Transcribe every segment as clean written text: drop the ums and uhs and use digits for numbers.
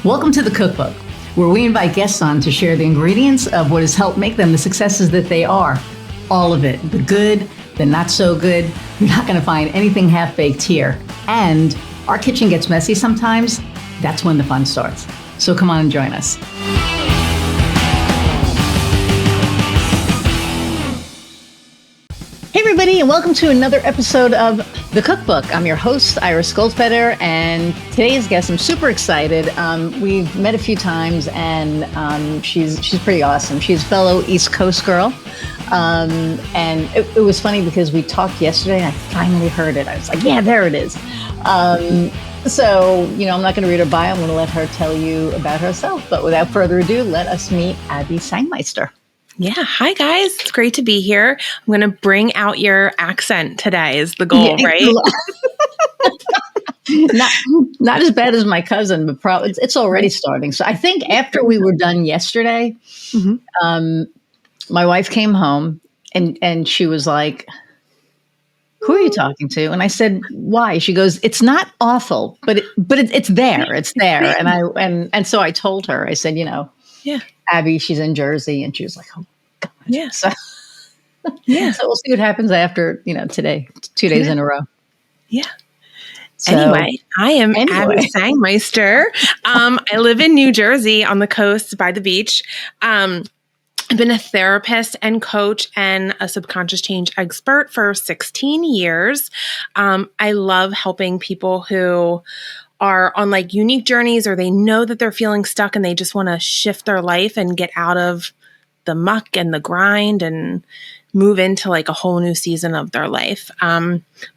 Welcome to the Cookbook, where we invite guests on to share the ingredients of what has helped make them the successes that they are. All of it, the good, the not so good. You're not going to find anything half-baked here. And our kitchen gets messy sometimes. That's when the fun starts. So come on and join us. Hey everybody, and welcome to another episode of The Cookbook. I'm your host, Iris Goldfeder, and today's guest, I'm super excited. We've met a few times, and she's pretty awesome. She's a fellow East Coast girl, and it was funny because we talked yesterday, and I finally heard it. I was like, yeah, there it is. So, I'm not going to read her bio. I'm going to let her tell you about herself. But without further ado, let us meet Abbey Sangmeister. Yeah. Hi, guys. It's great to be here. I'm going to bring out your accent today is the goal, right? Not as bad as my cousin, but probably it's already starting. So I think after we were done yesterday, my wife came home and she was like, "Who are you talking to?" And I said, "Why?" She goes, "It's not awful, but it's there. It's there." And so I told her, I said, yeah. Abby, she's in Jersey, and she was like, "Oh God." Yeah. So, yeah. So we'll see what happens after, today, 2 days in a row. Yeah. So, anyway, I am Abbey Sangmeister. I live in New Jersey on the coast by the beach. I've been a therapist and coach and a subconscious change expert for 16 years. I love helping people who are on unique journeys, or they know that they're feeling stuck and they just want to shift their life and get out of the muck and the grind and move into a whole new season of their life.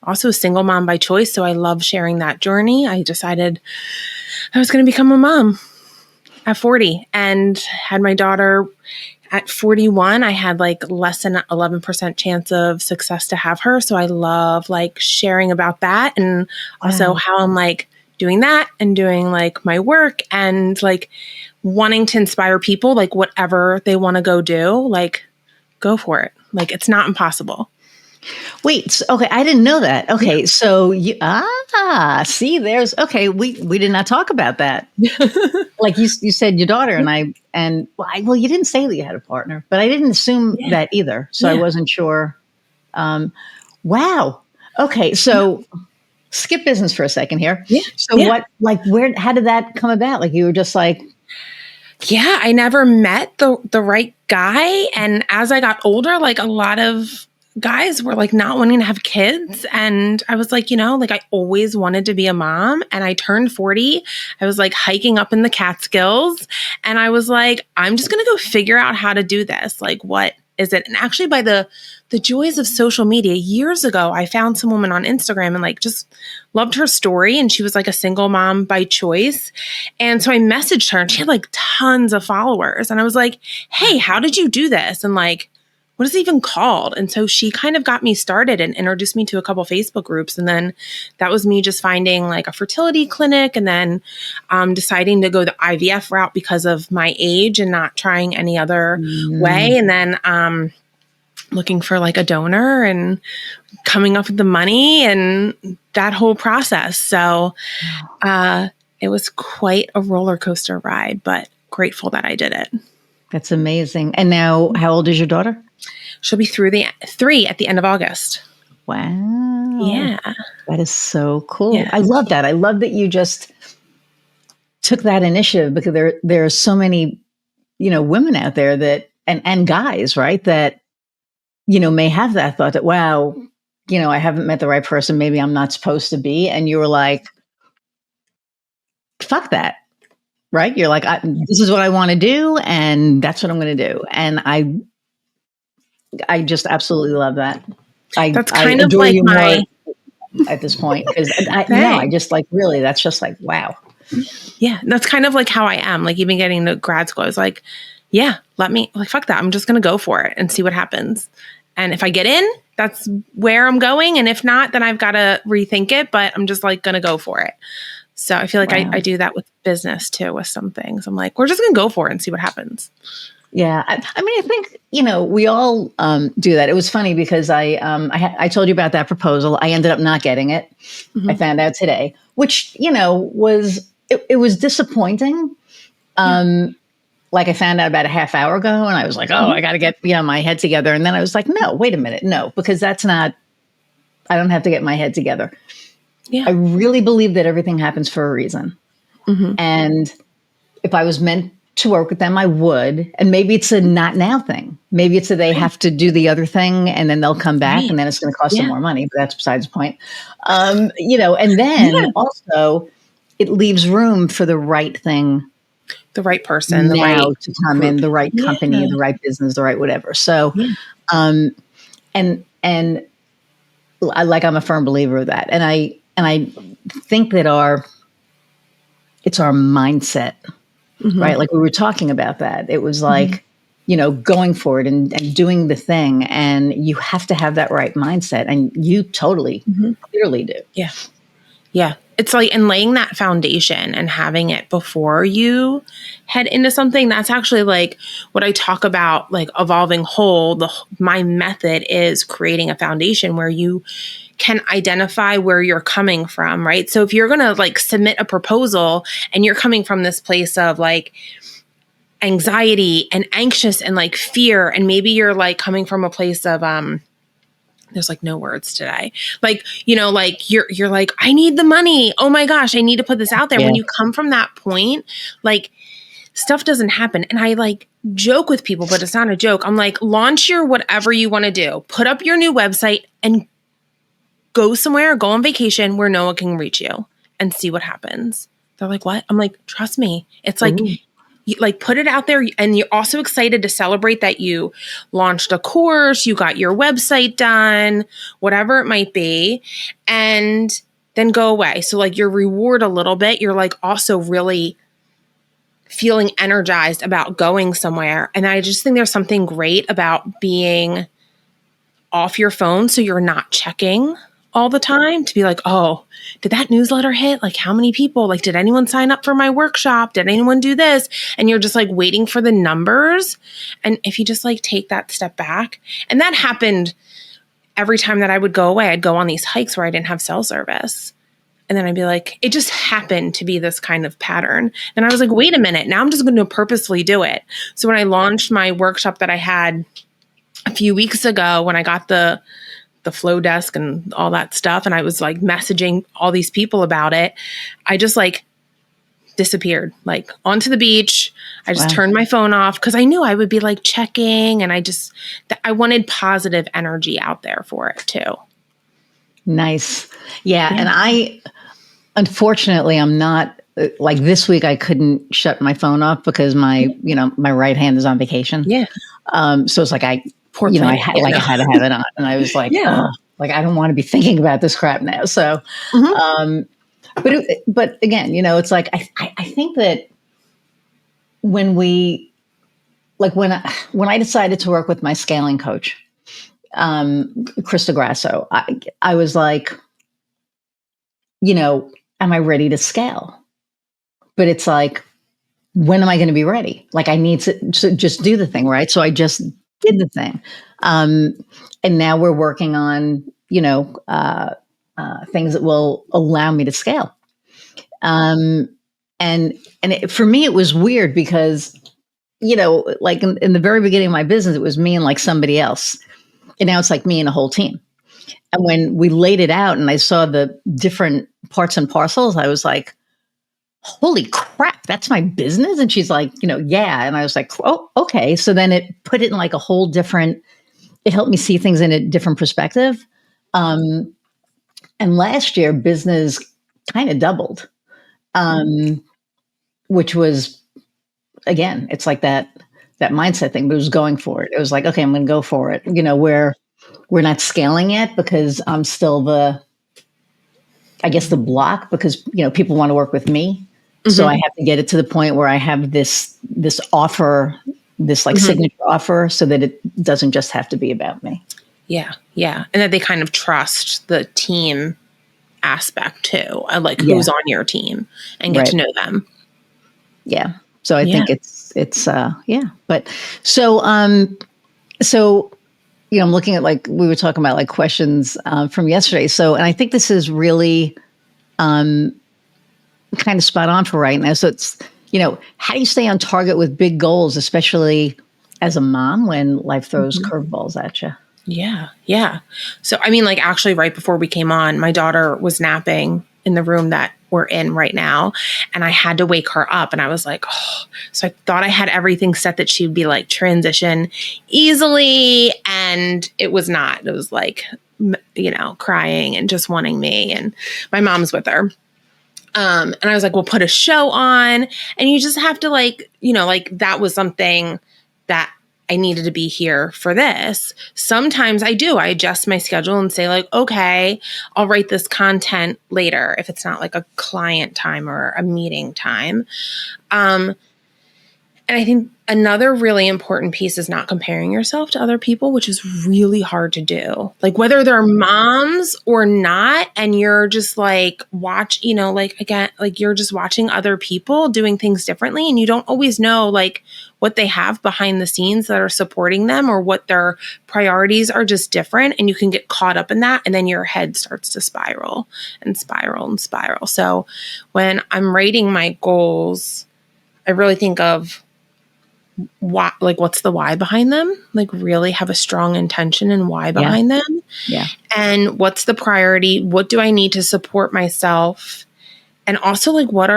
Also a single mom by choice. So I love sharing that journey. I decided I was going to become a mom at 40 and had my daughter at 41. I had less than 11% chance of success to have her. So I love sharing about that, and also how I'm doing that and doing my work and wanting to inspire people, whatever they want to go do, go for it. It's not impossible. Wait, okay, I didn't know that. Okay, so you, see, there's, okay, we did not talk about that. You said your daughter and well, you didn't say that you had a partner, but I didn't assume that either. So I wasn't sure. Wow. Okay, so skip business for a second here. Yeah. So how did that come about? You were just yeah, I never met the right guy. And as I got older, a lot of guys were not wanting to have kids. And I was I always wanted to be a mom. And I turned 40. I was hiking up in the Catskills. And I was I'm just going to go figure out how to do this. What is it? And actually by the joys of social media, years ago, I found some woman on Instagram and just loved her story. And she was a single mom by choice. And so I messaged her and she had tons of followers. And I was hey, how did you do this? And what is it even called? And so she kind of got me started and introduced me to a couple Facebook groups. And then that was me just finding a fertility clinic, and then deciding to go the IVF route because of my age and not trying any other way. And then looking for a donor and coming up with the money and that whole process. So it was quite a roller coaster ride, but grateful that I did it. That's amazing. And now, how old is your daughter? She'll be 3 at the end of August. Wow. Yeah. That is so cool. Yeah. I love that. I love that you just took that initiative, because there are so many, women out there that, and guys, right, that, may have that thought that, wow, I haven't met the right person. Maybe I'm not supposed to be. And you were fuck that. Right? You're this is what I want to do, and that's what I'm going to do. And I just absolutely love that. That's I kind of adore you my more at this point, because I just really, that's just wow. Yeah, that's kind of how I am. Even getting to grad school, I was yeah, let me fuck that. I'm just going to go for it and see what happens. And if I get in, that's where I'm going. And if not, then I've got to rethink it. But I'm just going to go for it. So I feel I do that with business too, with some things. I'm we're just going to go for it and see what happens. Yeah. I think, we all do that. It was funny because I told you about that proposal. I ended up not getting it. Mm-hmm. I found out today, which, was it was disappointing. Like I found out about a half hour ago and I was like, oh, I got to get, my head together. And then I was like, no, wait a minute. No, because I don't have to get my head together. Yeah. I really believe that everything happens for a reason. And if I was meant to work with them, I would. And maybe it's a not now thing. Maybe it's that they have to do the other thing and then they'll come back and then it's going to cost them more money. But that's besides the point. And then also it leaves room for the right thing. The right person, now the right to come group. in, the right company, the right business, the right whatever. So, and I'm a firm believer of that. And I think that it's our mindset, right? Like we were talking about that. It was like, going for it and doing the thing. And you have to have that right mindset. And you totally clearly do. Yeah. Yeah. It's like, and laying that foundation and having it before you head into something, that's actually like what I talk about, like evolving whole. My method is creating a foundation where you can identify where you're coming from, right? So if you're going to like submit a proposal and you're coming from this place of like anxiety and anxious and like fear, and maybe you're like coming from a place of, there's like no words today. Like, like you're like, I need the money. Oh my gosh, I need to put this out there. When you come from that point, like stuff doesn't happen. And I like joke with people, but it's not a joke. I'm like, launch your whatever you want to do. Put up your new website and go somewhere, go on vacation where no one can reach you and see what happens. They're like, what? I'm like, trust me. It's like, you like put it out there, and you're also excited to celebrate that you launched a course, you got your website done, whatever it might be, and then go away. So like your reward a little bit, you're like also really feeling energized about going somewhere. And I just think there's something great about being off your phone so you're not checking all the time, to be like, oh, did that newsletter hit? Like how many people? Like, did anyone sign up for my workshop? Did anyone do this? And you're just like waiting for the numbers. And if you just like take that step back, and that happened every time that I would go away, I'd go on these hikes where I didn't have cell service. And then I'd be like, it just happened to be this kind of pattern. And I was like, wait a minute, now I'm just going to purposely do it. So when I launched my workshop that I had a few weeks ago, when I got the flow desk and all that stuff, and I was like messaging all these people about it, I just like disappeared, like onto the beach. I just turned my phone off because I knew I would be like checking, and I wanted positive energy out there for it too. Nice. Yeah. And unfortunately, I'm not like this week. I couldn't shut my phone off because my right hand is on vacation. Yeah. So it's like I had to have it on, and I was like, like I don't want to be thinking about this crap now. So, but again, it's like I think that when I decided to work with my scaling coach, Krista Grasso, I was like, am I ready to scale? But it's like, when am I going to be ready? Like I need to just do the thing, right? So I just did the thing. And now we're working on, things that will allow me to scale. And for me, it was weird because, like in the very beginning of my business, it was me and like somebody else. And now it's like me and a whole team. And when we laid it out and I saw the different parts and parcels, I was like, holy crap, that's my business. And she's like, yeah. And I was like, oh, okay. So then it put it in like a whole different, it helped me see things in a different perspective. And last year business kind of doubled, which was, again, it's like that mindset thing, but it was going for it. It was like, okay, I'm going to go for it. Where we're not scaling yet because I'm still the block because, people want to work with me. So I have to get it to the point where I have this offer, this like signature offer, so that it doesn't just have to be about me. Yeah. Yeah. And that they kind of trust the team aspect too. Like who's on your team and get to know them. Yeah. So I think it's but so, I'm looking at like, we were talking about like questions from yesterday. So, and I think this is really, kind of spot on for right now. So it's, how do you stay on target with big goals, especially as a mom when life throws curveballs at you? Yeah. Yeah. So, I mean, like actually right before we came on, my daughter was napping in the room that we're in right now. And I had to wake her up and I was like, oh, so I thought I had everything set that she'd be like transition easily. And it was not. It was like, crying and just wanting me, and my mom's with her. And I was like, we'll put a show on, and you just have to like that was something that I needed to be here for this. Sometimes I adjust my schedule and say like, okay, I'll write this content later if it's not like a client time or a meeting time. And I think another really important piece is not comparing yourself to other people, which is really hard to do. Like whether they're moms or not, and you're just like you're just watching other people doing things differently, and you don't always know like what they have behind the scenes that are supporting them, or what their priorities are just different. And you can get caught up in that. And then your head starts to spiral and spiral and spiral. So when I'm writing my goals, I really think of what's the why behind them? Like really have a strong intention and why behind them. Yeah. And what's the priority? What do I need to support myself? And also like, what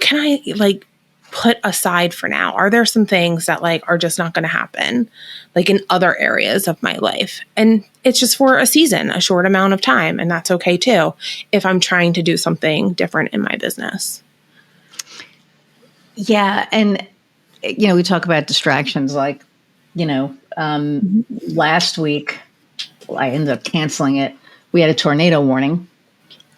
can I like put aside for now? Are there some things that like are just not going to happen like in other areas of my life? And it's just for a season, a short amount of time. And that's okay too, if I'm trying to do something different in my business. Yeah. And we talk about distractions like, last week I ended up canceling it. We had a tornado warning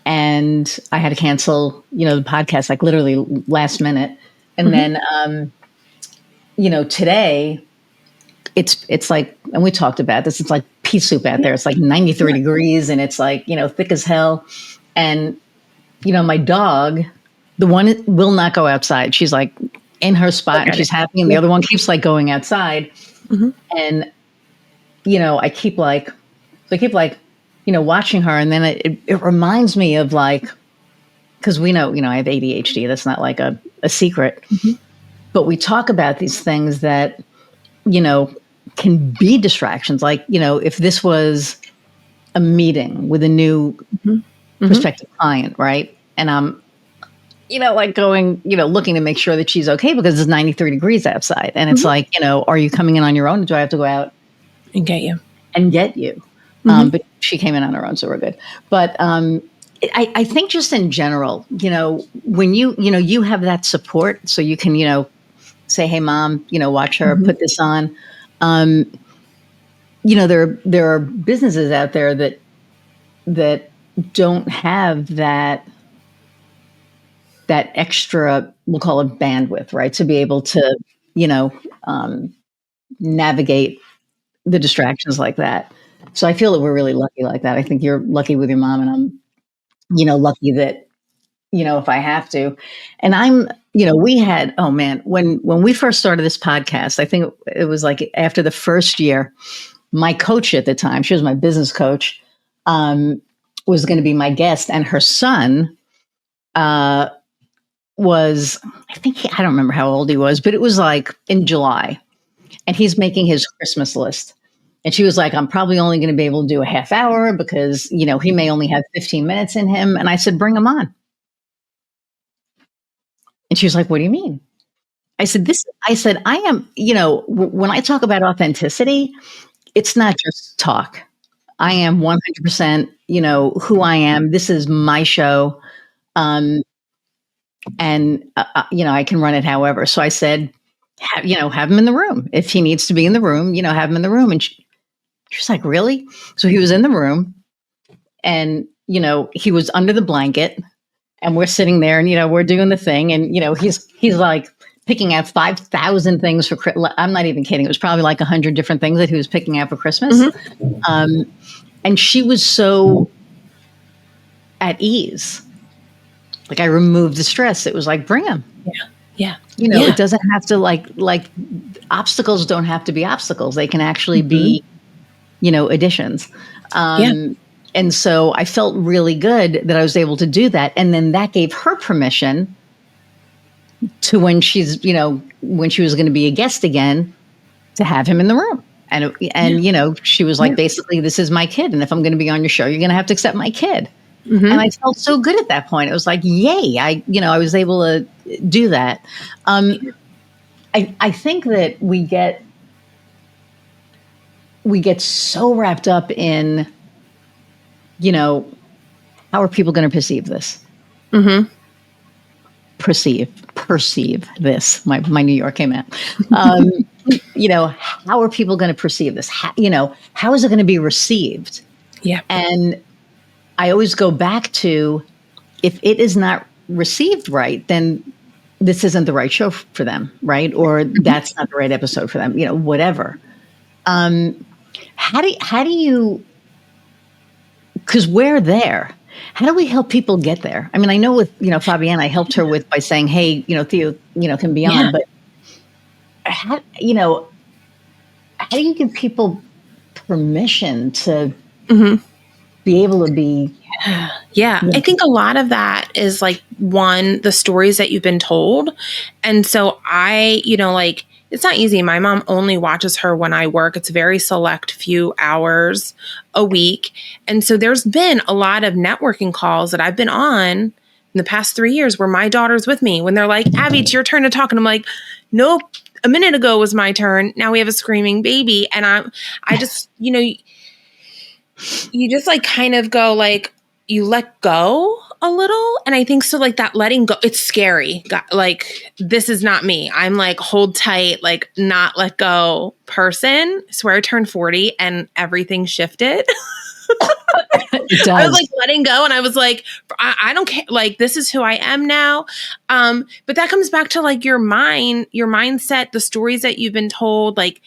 and I had to cancel, the podcast like literally last minute. And then, today it's like, and we talked about this, it's like pea soup out there. It's like 93 degrees and it's like, thick as hell. And, my dog, the one will not go outside. She's like in her spot and she's happy. And the other one keeps like going outside. And, I keep like, watching her. And then it reminds me of like, cause we know, I have ADHD. That's not like a secret, but we talk about these things that, can be distractions. Like, if this was a meeting with a new prospective client, right? And I'm, like going, looking to make sure that she's okay because it's 93 degrees outside. And it's like, are you coming in on your own? Or do I have to go out and get you? But she came in on her own, so we're good. But I think just in general, when you have that support, so you can, say, hey, mom, watch her, put this on. There are businesses out there that don't have that extra, we'll call it bandwidth, right? To be able to, navigate the distractions like that. So I feel that we're really lucky like that. I think you're lucky with your mom and I'm, lucky that, if I have to. And I'm, we had, oh man, when we first started this podcast, I think it was like after the first year, my coach at the time, she was my business coach, was going to be my guest, and her son, was, I don't remember how old he was, but it was like in July, and he's making his Christmas list. And she was like, I'm probably only going to be able to do a half hour because, he may only have 15 minutes in him. And I said, bring him on. And she was like, what do you mean? I said, I am, when I talk about authenticity, it's not just talk. I am 100%, who I am. This is my show. And I can run it however. So I said, have him in the room. If he needs to be in the room, have him in the room. And she's like, really? So he was in the room and, he was under the blanket and we're sitting there and, we're doing the thing. And, he's like picking out 5,000 things for, I'm not even kidding. It was probably like 100 different things that he was picking out for Christmas. And she was so at ease. Like I removed the stress. It was like, bring him. Yeah. It doesn't have to like obstacles don't have to be obstacles. They can actually be, additions. And And so I felt really good that I was able to do that. And then that gave her permission to when she's, when she was going to be a guest again, to have him in the room. And she was like, basically, this is my kid. And if I'm going to be on your show, you're going to have to accept my kid. Mm-hmm. And I felt so good at that point. It was like, yay, I was able to do that. I think that we get so wrapped up in, how are people going to perceive this? Mm-hmm. Perceive this. My New York came out. How are people going to perceive this? How is it going to be received? Yeah. And I always go back to, if it is not received right, then this isn't the right show for them, right? Or that's not the right episode for them, whatever. How do you, because we're there. How do we help people get there? I mean, I know with, Fabienne, I helped her by saying, hey, Theo, can be on, but how do you give people permission to be able to be? Yeah. I think a lot of that is like, one, the stories that you've been told. And so it's not easy. My mom only watches her when I work. It's a very select few hours a week. And so there's been a lot of networking calls that I've been on in the past 3 years where my daughter's with me when they're like, Abby, it's your turn to talk. And I'm like, nope, a minute ago was my turn. Now we have a screaming baby. And I just, you just like kind of go like, you let go a little. And I think so, like that letting go, it's scary. Like, this is not me. I'm like, hold tight, like not let go person. I swear I turned 40 and everything shifted. I was like letting go. And I was like, I don't care. Like, this is who I am now. But that comes back to like your mindset, the stories that you've been told, like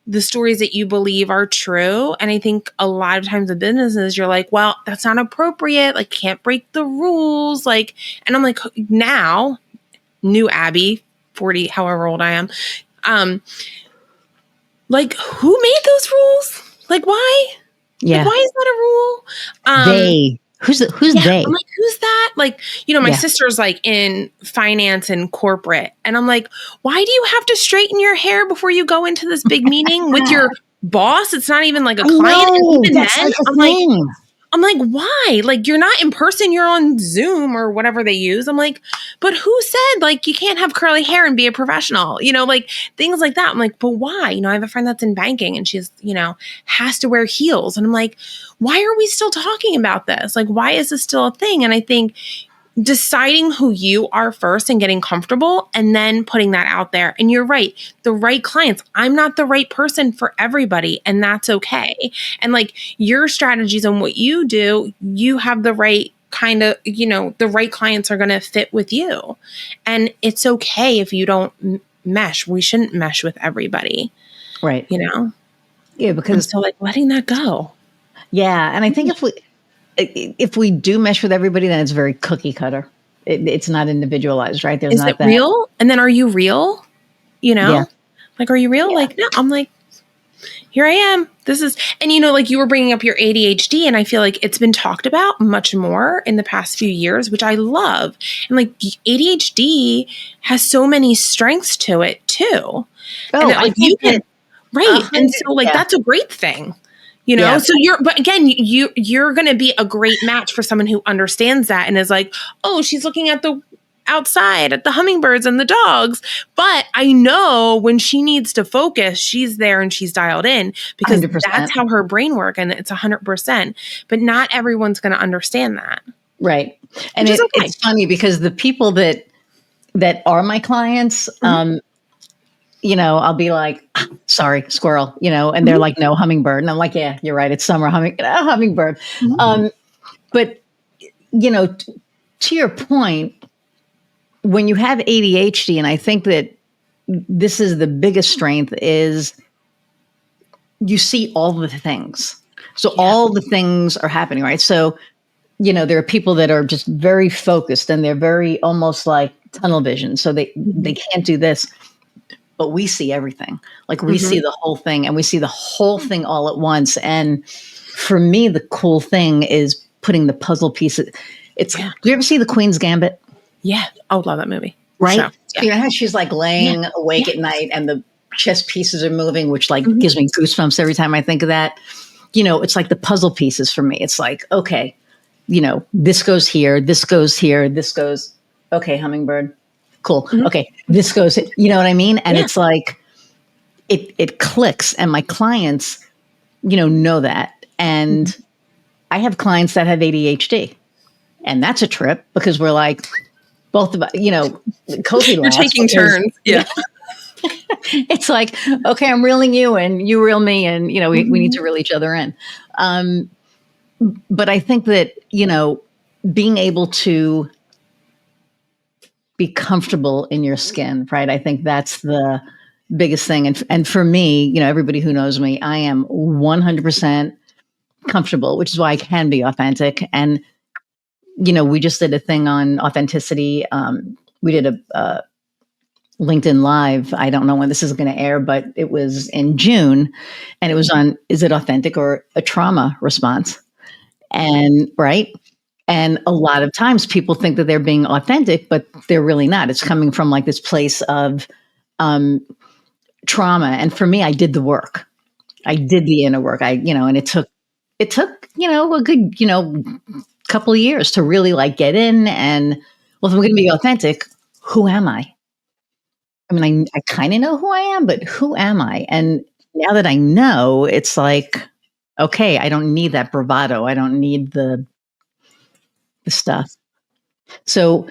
the stories that you believe are true. And I think a lot of times in businesses, you're like, well, that's not appropriate. Like, can't break the rules. Like, and I'm like, now, new Abby, 40, however old I am. Like, who made those rules? Like, why? Yeah. Like, why is that a rule? They. Who's they? I'm like, who's that? Like, my sister's like in finance and corporate. And I'm like, why do you have to straighten your hair before you go into this big meeting with your boss? It's not even like a client. And even then, I'm like, why? Like, you're not in person, you're on Zoom or whatever they use. I'm like, but who said like you can't have curly hair and be a professional? Like things like that. I'm like, but why? I have a friend that's in banking and she's, has to wear heels. And I'm like, why are we still talking about this? Like, why is this still a thing? And I think deciding who you are first and getting comfortable and then putting that out there. And you're right. The right clients. I'm not the right person for everybody, and that's okay. And like your strategies and what you do, you have the right kind of, the right clients are going to fit with you. And it's okay if you don't mesh. We shouldn't mesh with everybody. Right. Yeah, because so like letting that go. Yeah. And I think if we do mesh with everybody, then it's very cookie cutter. It's not individualized, right? Is it real? And then are you real? Yeah. Like, are you real? Yeah. Like, no, I'm like, here I am. This is, and like you were bringing up your ADHD, and I feel like it's been talked about much more in the past few years, which I love. And like ADHD has so many strengths to it too. Oh, and that, like you can, right. And so like, that's a great thing. So but again, you're going to be a great match for someone who understands that and is like, oh, she's looking at the outside at the hummingbirds and the dogs. But I know when she needs to focus, she's there and she's dialed in because 100%. That's how her brain works. And it's 100%, but not everyone's going to understand that. Right. And it's funny because the people that are my clients, I'll be like, sorry, squirrel, and they're like, no, hummingbird. And I'm like, yeah, you're right. It's summer hummingbird. Mm-hmm. But, to your point, when you have ADHD, and I think that this is the biggest strength, is you see all the things. So all the things are happening, right? So, there are people that are just very focused and they're very almost like tunnel vision. So they can't do this. but we see everything. Like we see the whole thing, and we see the whole thing all at once. And for me, the cool thing is putting the puzzle pieces. Do you ever see The Queen's Gambit? Yeah. Oh, love that movie. Right. So, yeah. You know how she's like laying awake at night and the chess pieces are moving, which like gives me goosebumps every time I think of that. You know, it's like the puzzle pieces for me. It's like, okay, you know, this goes here, this goes here, this goes, okay, hummingbird. Cool. Okay. This goes, you know what I mean? And it's like, it clicks, and my clients, you know that. And I have clients that have ADHD, and that's a trip because we're like, both of us, you know, cozy You're taking turns. Yeah. It's like, okay, I'm reeling you and you reel me, and, you know, we need to reel each other in. But I think that, you know, being able to be comfortable in your skin, right? I think that's the biggest thing. And for me, you know, everybody who knows me, I am 100% comfortable, which is why I can be authentic. And, you know, we just did a thing on authenticity. We did a LinkedIn Live. I don't know when this is going to air, but it was in June, and it was on, is it authentic or a trauma response? And right. And a lot of times people think that they're being authentic, but they're really not. It's coming from like this place of trauma. And for me, I did the work. I did the inner work. And it took, you know, a good, you know, couple of years to really like get in and, well, if I'm going to be authentic, who am I? I mean, I kind of know who I am, but who am I? And now that I know, it's like, okay, I don't need that bravado. I don't need the stuff. So,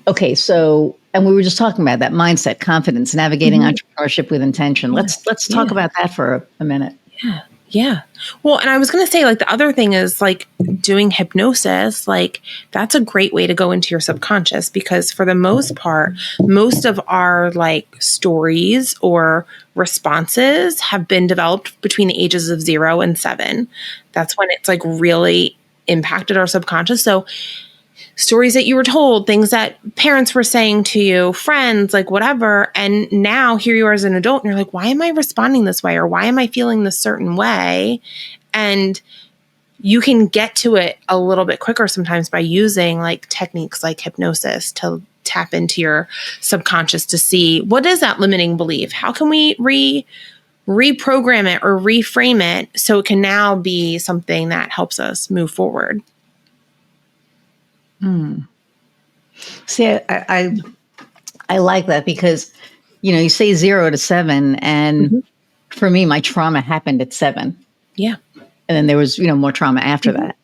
okay. So, and we were just talking about that mindset, confidence, navigating entrepreneurship with intention. Let's talk about that for a minute. Yeah. Yeah. Well, and I was going to say, like, the other thing is like doing hypnosis, like that's a great way to go into your subconscious, because for the most part, most of our like stories or responses have been developed between the ages of 0 and 7. That's when it's like really impacted our subconscious. So stories that you were told, things that parents were saying to you, friends, like whatever. And now here you are as an adult and you're like, why am I responding this way? Or why am I feeling this certain way? And you can get to it a little bit quicker sometimes by using like techniques like hypnosis to tap into your subconscious to see what is that limiting belief? How can we reprogram it or reframe it so it can now be something that helps us move forward? See, I like that because, you know, you say 0 to 7, and for me, my trauma happened at 7. Yeah. And then there was, you know, more trauma after that.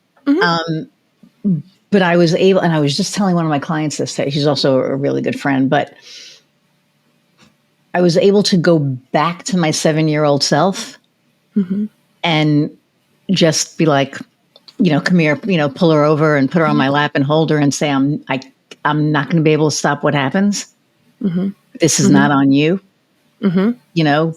But I was able, and I was just telling one of my clients this day, she's also a really good friend, but I was able to go back to my 7-year-old self and just be like, you know, come here, you know, pull her over and put her on my lap and hold her and say, I'm not going to be able to stop what happens. This is not on you. You know,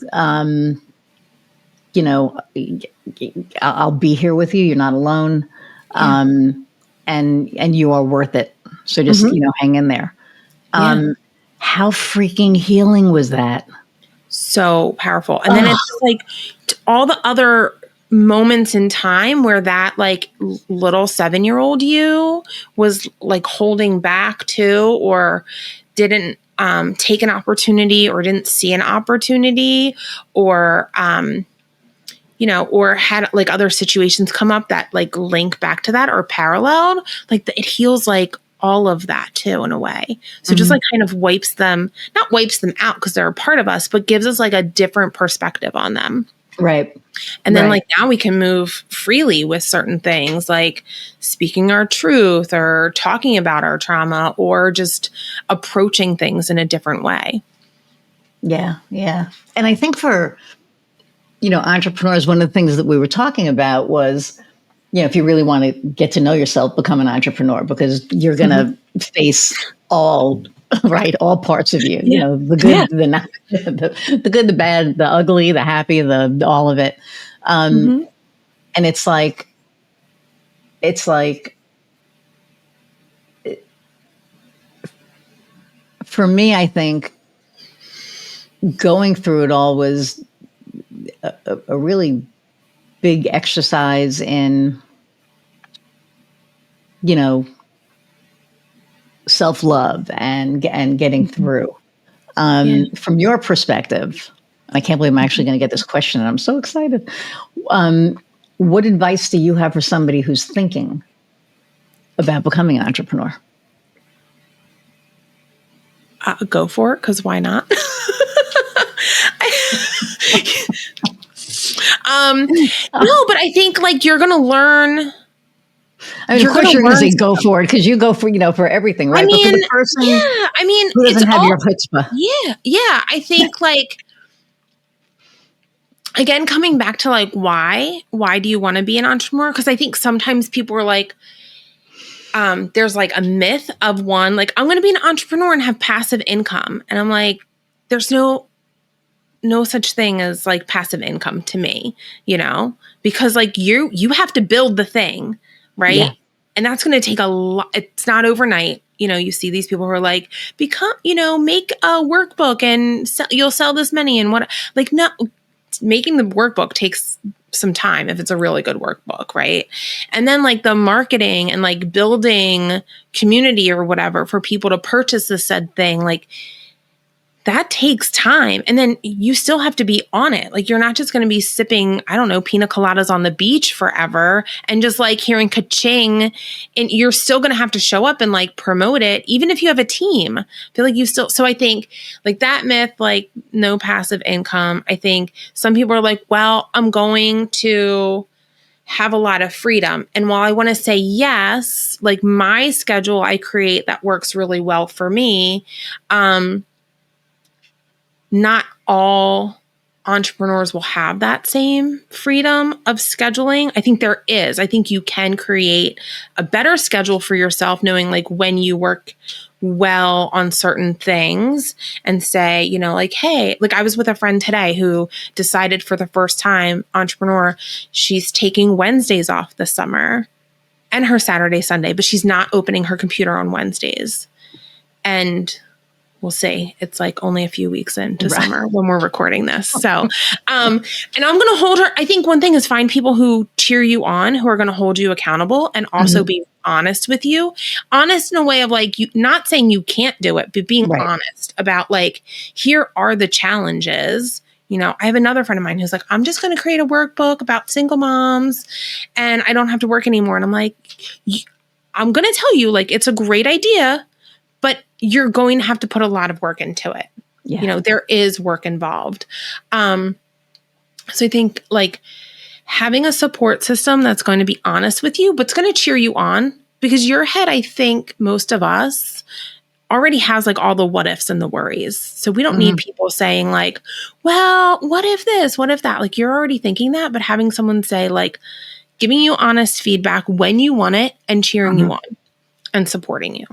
I'll be here with you. You're not alone. And you are worth it. So just, you know, hang in there. How freaking healing was that? So powerful. And then it's like all the other moments in time where that like little 7-year-old you was like holding back to, or didn't take an opportunity or didn't see an opportunity, or, you know, or had like other situations come up that like link back to that or paralleled, like it heals like all of that too in a way. So just like kind of not wipes them out because they're a part of us, but gives us like a different perspective on them. Right. And then like now we can move freely with certain things like speaking our truth or talking about our trauma or just approaching things in a different way. Yeah. Yeah. And I think for, you know, entrepreneurs, one of the things that we were talking about was, you know, if you really want to get to know yourself, become an entrepreneur, because you're going to face all parts of you, you know, the good, the not, the good, the bad, the ugly, the happy, the all of it. And it's like, for me, I think going through it all was a really big exercise in, self-love and getting through. Yeah. From your perspective, I can't believe I'm actually going to get this question, and I'm so excited. What advice do you have for somebody who's thinking about becoming an entrepreneur? Go for it, because why not? No, but I think like you're going to learn. I mean, of course, you're going to say go for it because you go for everything, right? I mean, but for the person who doesn't it's have your chutzpah. Yeah. I think like, again, coming back to like, why do you want to be an entrepreneur? Because I think sometimes people are like, there's like a myth of one, like, I'm going to be an entrepreneur and have passive income. And I'm like, there's no such thing as like passive income to me, because like you have to build the thing, right? Yeah. And that's going to take a lot. It's not overnight. You see these people who are like, make a workbook and you'll sell this many and what, like, no, making the workbook takes some time if it's a really good workbook, right? And then like the marketing and like building community or whatever for people to purchase the said thing, like that takes time. And then you still have to be on it. Like you're not just going to be sipping, I don't know, pina coladas on the beach forever and just like hearing ka-ching. And you're still going to have to show up and like promote it, even if you have a team. I feel like you still, so I think like that myth, like no passive income. I think some people are like, well, I'm going to have a lot of freedom. And while I want to say yes, like my schedule I create that works really well for me, not all entrepreneurs will have that same freedom of scheduling. I think there is. I think you can create a better schedule for yourself, knowing like when you work well on certain things and say, like, hey, like I was with a friend today who decided for the first time, entrepreneur, she's taking Wednesdays off this summer and her Saturday, Sunday, but she's not opening her computer on Wednesdays. And we'll see. It's like only a few weeks into summer when we're recording this. So, and I'm going to hold her. I think one thing is find people who cheer you on, who are going to hold you accountable and also be honest with you. Honest in a way of like, you not saying you can't do it, but being honest about like, here are the challenges. I have another friend of mine who's like, I'm just going to create a workbook about single moms and I don't have to work anymore. And I'm like, I'm going to tell you, like, it's a great idea, but you're going to have to put a lot of work into it. Yeah. There is work involved. So I think like having a support system that's going to be honest with you, but it's going to cheer you on, because your head, I think most of us already has like all the what ifs and the worries. So we don't need people saying like, well, what if this, what if that? Like you're already thinking that, but having someone say like, giving you honest feedback when you want it and cheering you on and supporting you.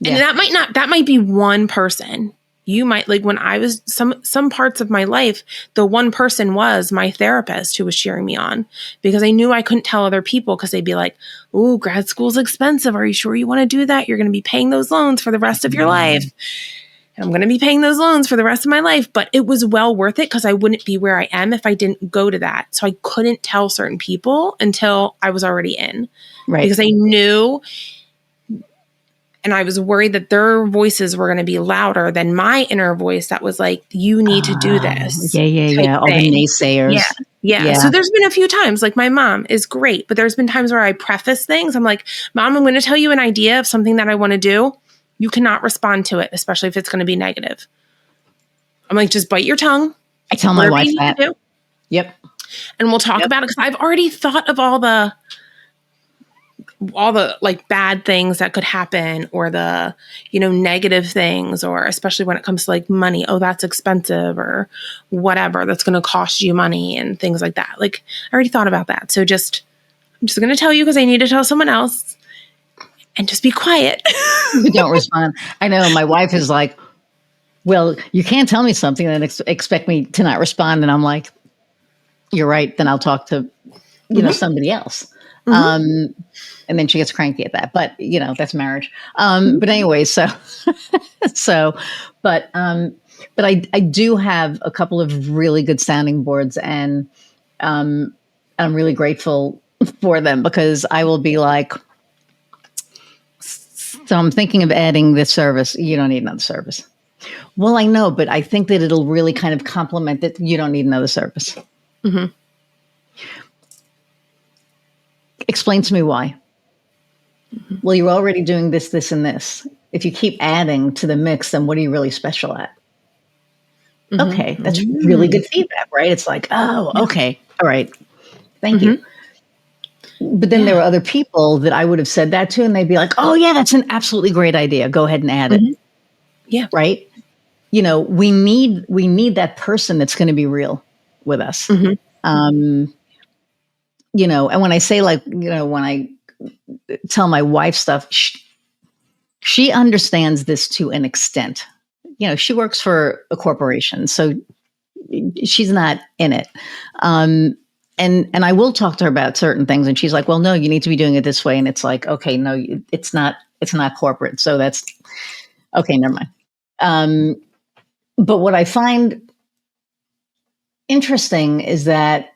And that might be one person. You might, like when I was some parts of my life, the one person was my therapist who was cheering me on, because I knew I couldn't tell other people because they'd be like, oh, grad school's expensive. Are you sure you want to do that? You're going to be paying those loans for the rest of your life. And I'm going to be paying those loans for the rest of my life. But it was well worth it because I wouldn't be where I am if I didn't go to that. So I couldn't tell certain people until I was already in. Right. Because I knew. And I was worried that their voices were going to be louder than my inner voice that was like, you need to do this. Yeah. All the naysayers. Yeah. So there's been a few times, like my mom is great, but there's been times where I preface things. I'm like, Mom, I'm going to tell you an idea of something that I want to do. You cannot respond to it, especially if it's going to be negative. I'm like, just bite your tongue. I tell my wife that. Yep. And we'll talk about it, because I've already thought of all the like bad things that could happen, or the, negative things, or especially when it comes to like money. Oh, that's expensive, or whatever, that's going to cost you money and things like that. Like I already thought about that. So I'm just going to tell you because I need to tell someone else, and just be quiet. Don't respond. I know my wife is like, well, you can't tell me something and expect me to not respond. And I'm like, you're right. Then I'll talk to, somebody else. And then she gets cranky at that, but that's marriage. But anyway, so, but I do have a couple of really good sounding boards, and I'm really grateful for them, because I will be like, so I'm thinking of adding this service. You don't need another service. Well, I know, but I think that it'll really kind of complement that. You don't need another service. Mm-hmm. Explain to me why. Mm-hmm. Well, you're already doing this, this, and this. If you keep adding to the mix, then what are you really special at? Mm-hmm. Okay, that's really good feedback, right? It's like, oh, okay, all right, thank you. But then there were other people that I would have said that to, and they'd be like, oh, yeah, that's an absolutely great idea. Go ahead and add it. Yeah. Right? We need that person that's going to be real with us. And when I say, like, when I tell my wife stuff, she understands this to an extent. She works for a corporation, so she's not in it. And I will talk to her about certain things, and she's like, well, no, you need to be doing it this way. And it's like, okay, no, it's not corporate. So that's okay. Never mind. But what I find interesting is that,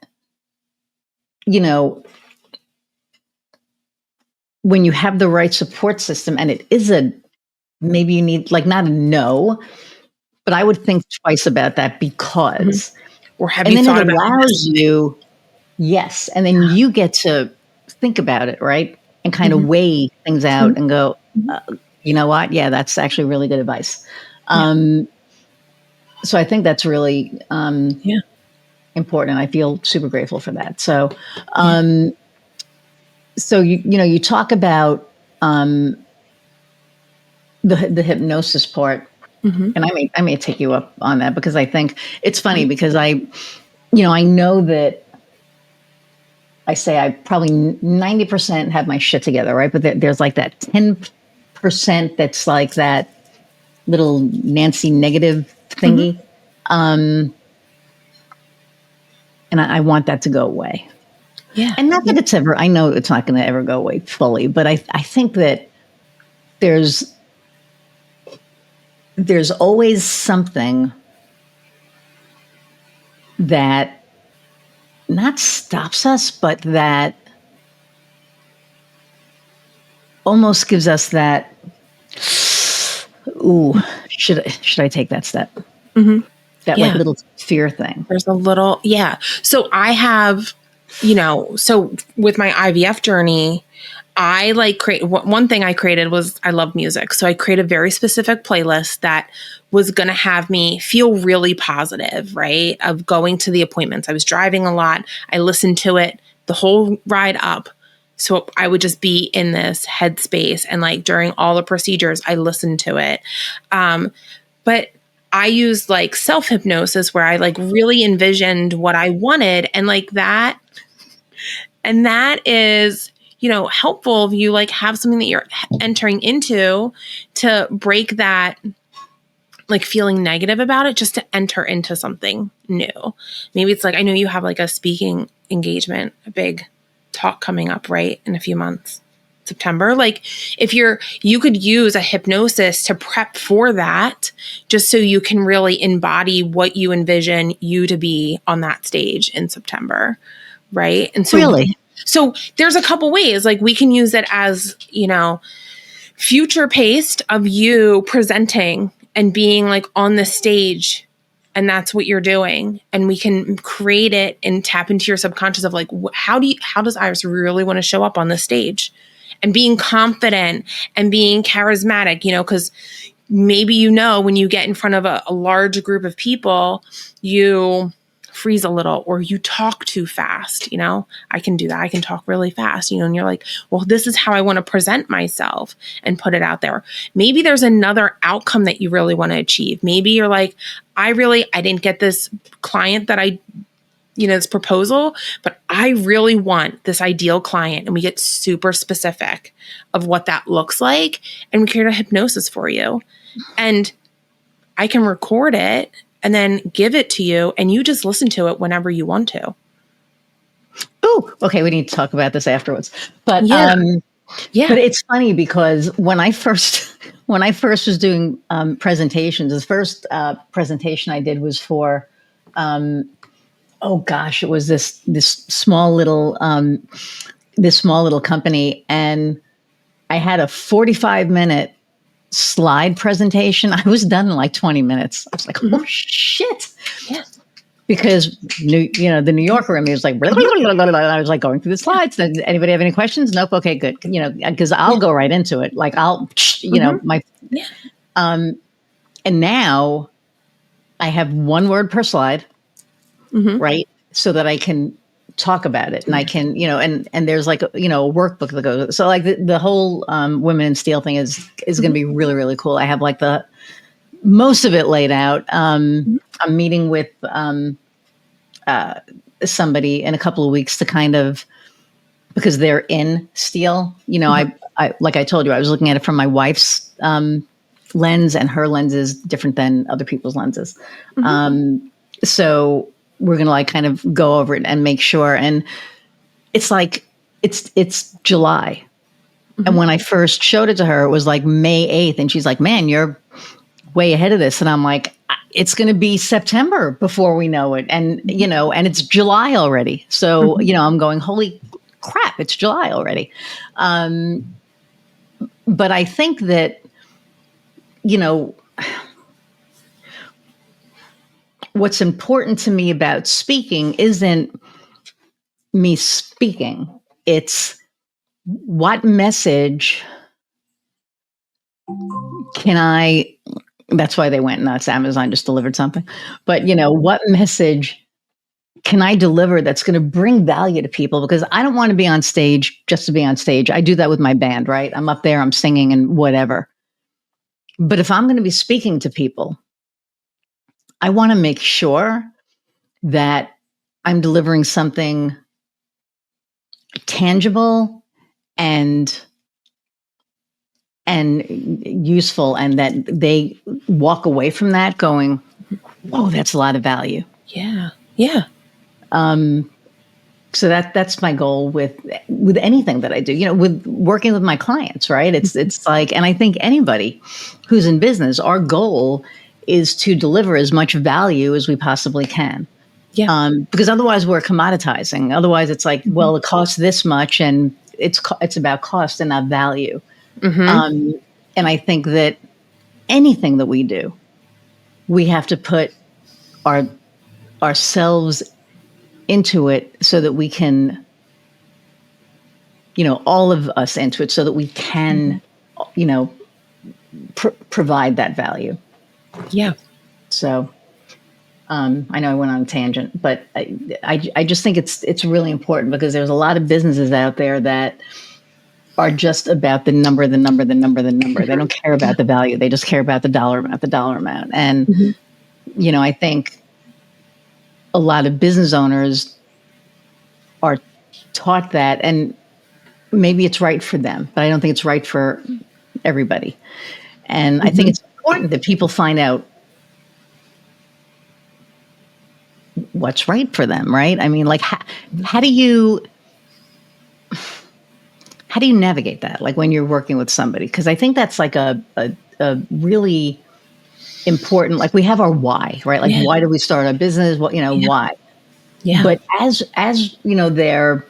when you have the right support system, and it is maybe you need, like, not a no, but I would think twice about that, because, or have you thought about it? Allows you, yes. And then you get to think about it, right? And kind of weigh things out and go, you know what? Yeah, that's actually really good advice. So I think that's really important. I feel super grateful for that. So, so you talk about the hypnosis part, and I may take you up on that, because I think it's funny, because I know that I say I probably 90% have my shit together, right? But there's like that 10% that's like that little Nancy negative thingy. And I want that to go away. Yeah. And not that I know it's not going to ever go away fully, but I think that there's always something that not stops us, but that almost gives us that, ooh, should I take that step? That like little fear thing. There's a little, So I have, so with my IVF journey, I one thing I created was, I love music. So I created a very specific playlist that was going to have me feel really positive, right? Of going to the appointments. I was driving a lot. I listened to it the whole ride up. So I would just be in this headspace, and like during all the procedures, I listened to it. But I used like self-hypnosis, where I like really envisioned what I wanted, and like that. And that is, helpful if you like have something that you're entering into, to break that like feeling negative about it, just to enter into something new. Maybe it's like, I know you have like a speaking engagement, a big talk coming up, right? In a few months, September. Like if you could use a hypnosis to prep for that, just so you can really embody what you envision you to be on that stage in September. Right. And so really, so there's a couple ways, like we can use it as, future paced of you presenting and being like on the stage, and that's what you're doing. And we can create it and tap into your subconscious of like, how does Iris really want to show up on the stage, and being confident and being charismatic, because maybe, when you get in front of a large group of people, you freeze a little, or you talk too fast. I can do that. I can talk really fast, and you're like, well, this is how I want to present myself and put it out there. Maybe there's another outcome that you really want to achieve. Maybe you're like, I didn't get this client that this proposal, but I really want this ideal client. And we get super specific of what that looks like, and we create a hypnosis for you. And I can record it and then give it to you, and you just listen to it whenever you want to. Oh, okay. We need to talk about this afterwards. But Yeah. Yeah. but it's funny because when I first was doing presentations, the first presentation I did was for oh gosh, it was this small little company, and I had a 45-minute slide presentation. I was done in like 20 minutes. I was like, oh shit. Yeah. Because the New Yorker in me was like, blah, blah, blah, blah, blah. I was like going through the slides. Does anybody have any questions? Nope. Okay, good. Because I'll go right into it. Like my, Yeah. and now I have one word per slide, right? So that I can talk about it, and I can, and there's like a workbook that goes. So like the whole Women in Steel thing is going to be really, really cool. I have like the most of it laid out. I'm meeting with somebody in a couple of weeks to kind of, because they're in steel. I like I told you, I was looking at it from my wife's lens, and her lens is different than other people's lenses. So we're going to like kind of go over it and make sure. And it's like, it's July. And when I first showed it to her, it was like May 8th. And she's like, man, you're way ahead of this. And I'm like, it's going to be September before we know it. And, and it's July already. So, I'm going, holy crap, it's July already. But I think that, what's important to me about speaking isn't me speaking. It's what message can I, that's why they went nuts. Amazon just delivered something. But, what message can I deliver that's going to bring value to people? Because I don't want to be on stage just to be on stage. I do that with my band, right? I'm up there, I'm singing and whatever. But if I'm going to be speaking to people, I want to make sure that I'm delivering something tangible and useful, and that they walk away from that going, "Oh, that's a lot of value." Yeah. Yeah. So that's my goal with anything that I do. With working with my clients, right? It's like, and I think anybody who's in business, our goal is to deliver as much value as we possibly can. Yeah. Because otherwise we're commoditizing. Otherwise it's like, well, it costs this much, and it's about cost and not value. And I think that anything that we do, we have to put ourselves into it so that we can, all of us into it so that we can, provide that value. Yeah. So I know I went on a tangent, but I just think it's really important, because there's a lot of businesses out there that are just about the number. They don't care about the value. They just care about the dollar amount. And, I think a lot of business owners are taught that, and maybe it's right for them, but I don't think it's right for everybody. And I think it's important that people find out what's right for them, right? I mean, like, how do you navigate that? Like when you're working with somebody, because I think that's like a really important, like we have our why, right? Like, why do we start our business? What, why? Yeah. But as they're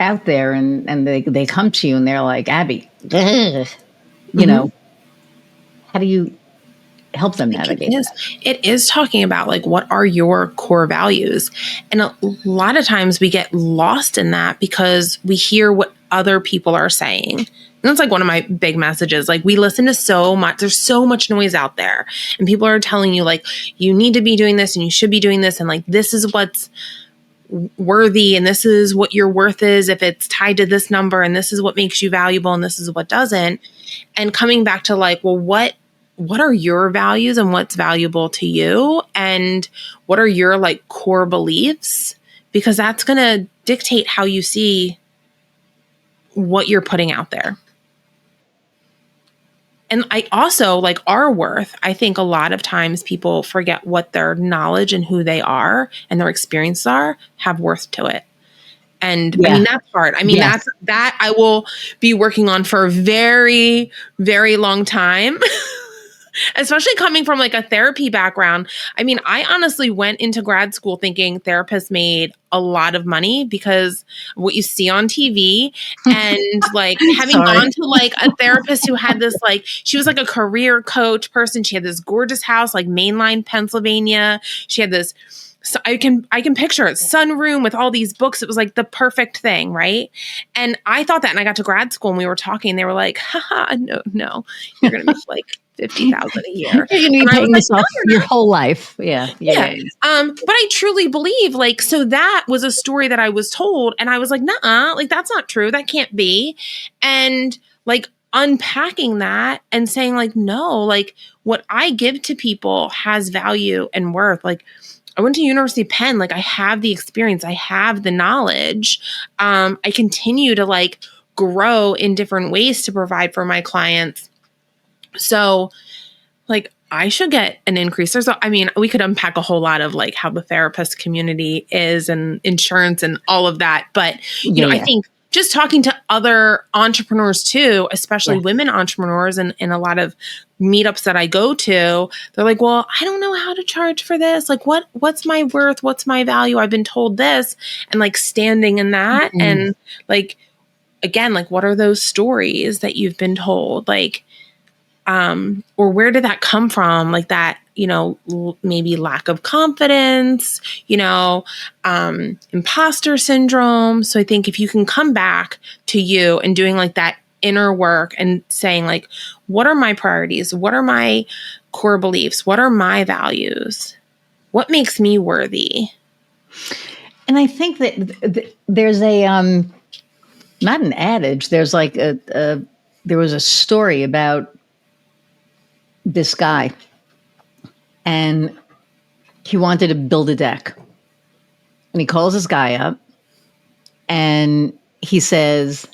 out there and they come to you and they're like, Abby, how do you help them navigate that? It is talking about like, what are your core values? And a lot of times we get lost in that because we hear what other people are saying. And that's like one of my big messages. Like, we listen to so much, there's so much noise out there, and people are telling you like, you need to be doing this and you should be doing this. And like, this is what's worthy, and this is what your worth is if it's tied to this number, and this is what makes you valuable, and this is what doesn't. And coming back to like, well, what are your values and what's valuable to you, and what are your like core beliefs? Because that's going to dictate how you see what you're putting out there. And I also like our worth. I think a lot of times people forget what their knowledge and who they are and their experiences are have worth to it. And I mean, that's hard. I mean, that I will be working on for a very, very long time. Especially coming from like a therapy background. I mean, I honestly went into grad school thinking therapists made a lot of money because of what you see on TV, and like having gone to like a therapist who had this, like, she was like a career coach person. She had this gorgeous house, like mainline Pennsylvania. She had this, so I can picture it, sunroom with all these books. It was like the perfect thing, right? And I thought that, and I got to grad school and we were talking. They were like, haha, no, you're going to make like $50,000 a year. You're going to be paying this off your whole life. Yeah. But I truly believe, like, so that was a story that I was told, and I was like, nuh-uh, like, that's not true. That can't be. And like unpacking that and saying like, no, like what I give to people has value and worth. Like, I went to University of Penn. Like, I have the experience. I have the knowledge. I continue to like grow in different ways to provide for my clients. So like, I should get an increase. I mean, we could unpack a whole lot of like how the therapist community is and insurance and all of that. But, you know, I think just talking to other entrepreneurs too, especially women entrepreneurs, and in a lot of meetups that I go to, they're like, well, I don't know how to charge for this. Like, what's my worth? What's my value? I've been told this, and like standing in that. And like, again, like, what are those stories that you've been told? Like, or where did that come from? Like that, you know, maybe lack of confidence, you know, imposter syndrome. So I think if you can come back to you and doing like that inner work and saying like, what are my priorities? What are my core beliefs? What are my values? What makes me worthy? And I think that there's a, not an adage, there's like there was a story about this guy, and he wanted to build a deck, and he calls this guy up and he says,